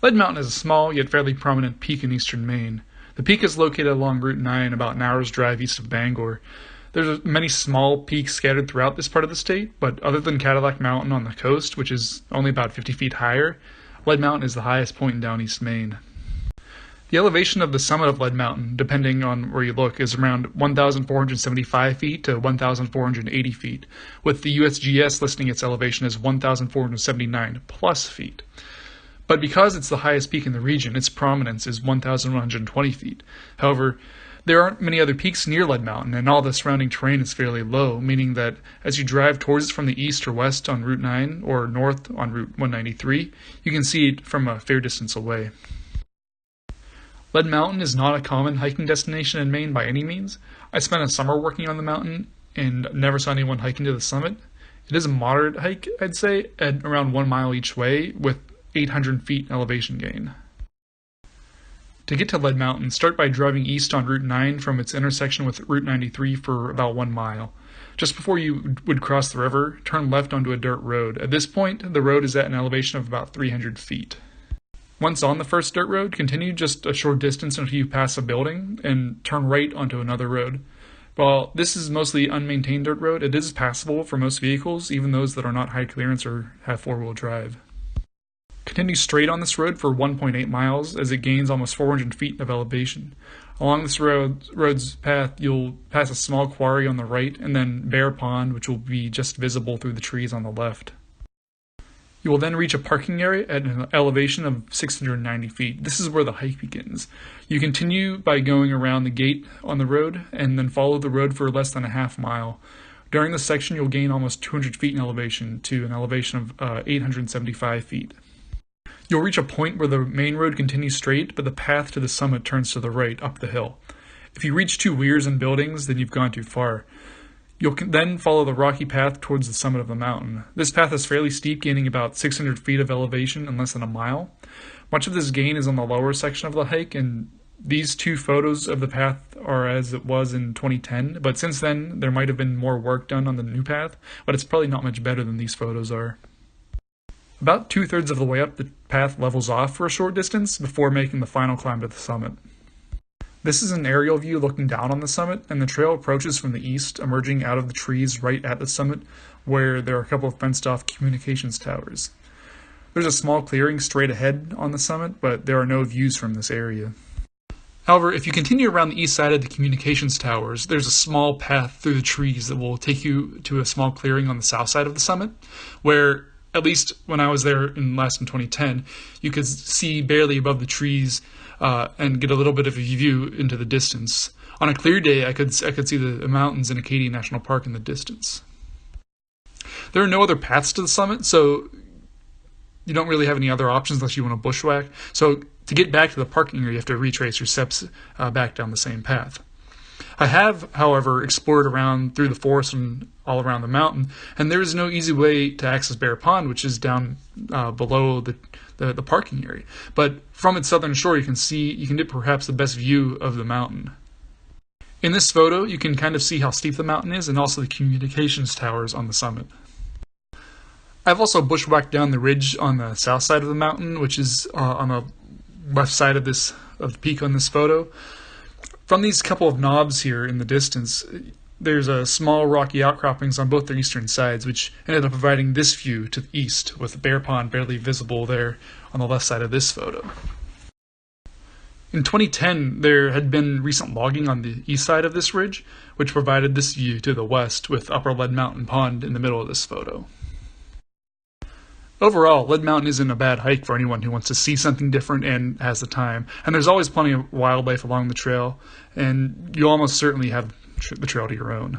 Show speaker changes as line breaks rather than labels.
Lead Mountain is a small yet fairly prominent peak in eastern Maine. The peak is located along Route 9, about an hour's drive east of Bangor. There's many small peaks scattered throughout this part of the state, but other than Cadillac Mountain on the coast, which is only about 50 feet higher, Lead Mountain is the highest point in Downeast Maine. The elevation of the summit of Lead Mountain, depending on where you look, is around 1,475 feet to 1,480 feet, with the USGS listing its elevation as 1,479 plus feet. But because it's the highest peak in the region, its prominence is 1,120 feet. However, there aren't many other peaks near Lead Mountain, and all the surrounding terrain is fairly low, meaning that as you drive towards it from the east or west on Route 9 or north on Route 193, you can see it from a fair distance away. Lead Mountain is not a common hiking destination in Maine by any means. I spent a summer working on the mountain and never saw anyone hiking to the summit. It is a moderate hike, I'd say, at around 1 mile each way with 800 feet elevation gain. To get to Lead Mountain, start by driving east on Route 9 from its intersection with Route 93 for about 1 mile. Just before you would cross the river, turn left onto a dirt road. At this point, the road is at an elevation of about 300 feet. Once on the first dirt road, continue just a short distance until you pass a building and turn right onto another road. While this is mostly unmaintained dirt road, it is passable for most vehicles, even those that are not high clearance or have four-wheel drive. Continue straight on this road for 1.8 miles as it gains almost 400 feet of elevation. Along this road's path, you'll pass a small quarry on the right and then Bear Pond, which will be just visible through the trees on the left. You will then reach a parking area at an elevation of 690 feet. This is where the hike begins. You continue by going around the gate on the road and then follow the road for less than a half mile. During this section, you'll gain almost 200 feet in elevation to an elevation of 875 feet. You'll reach a point where the main road continues straight, but the path to the summit turns to the right, up the hill. If you reach two weirs and buildings, then you've gone too far. You'll then follow the rocky path towards the summit of the mountain. This path is fairly steep, gaining about 600 feet of elevation in less than a mile. Much of this gain is on the lower section of the hike, and these two photos of the path are as it was in 2010, but since then there might have been more work done on the new path, but it's probably not much better than these photos are. About 2/3 of the way up, the path levels off for a short distance before making the final climb to the summit. This is an aerial view looking down on the summit, and the trail approaches from the east, emerging out of the trees right at the summit, where there are a couple of fenced-off communications towers. There's a small clearing straight ahead on the summit, but there are no views from this area. However, if you continue around the east side of the communications towers, there's a small path through the trees that will take you to a small clearing on the south side of the summit, where, at least when I was there in 2010, you could see barely above the trees and get a little bit of a view into the distance. On a clear day, I could see the mountains in Acadia National Park in the distance. There are no other paths to the summit, so you don't really have any other options unless you want to bushwhack. So to get back to the parking area, you have to retrace your steps back down the same path. I have, however, explored around through the forest and all around the mountain, and there is no easy way to access Bear Pond, which is down below the parking area. But from its southern shore, you can get perhaps the best view of the mountain. In this photo, you can kind of see how steep the mountain is and also the communications towers on the summit. I've also bushwhacked down the ridge on the south side of the mountain, which is on the left side of the peak on this photo. From these couple of knobs here in the distance, there's a small rocky outcroppings on both their eastern sides, which ended up providing this view to the east, with Bear Pond barely visible there on the left side of this photo. In 2010, there had been recent logging on the east side of this ridge, which provided this view to the west, with Upper Lead Mountain Pond in the middle of this photo. Overall, Lead Mountain isn't a bad hike for anyone who wants to see something different and has the time, and there's always plenty of wildlife along the trail, and you'll almost certainly have the trail to your own.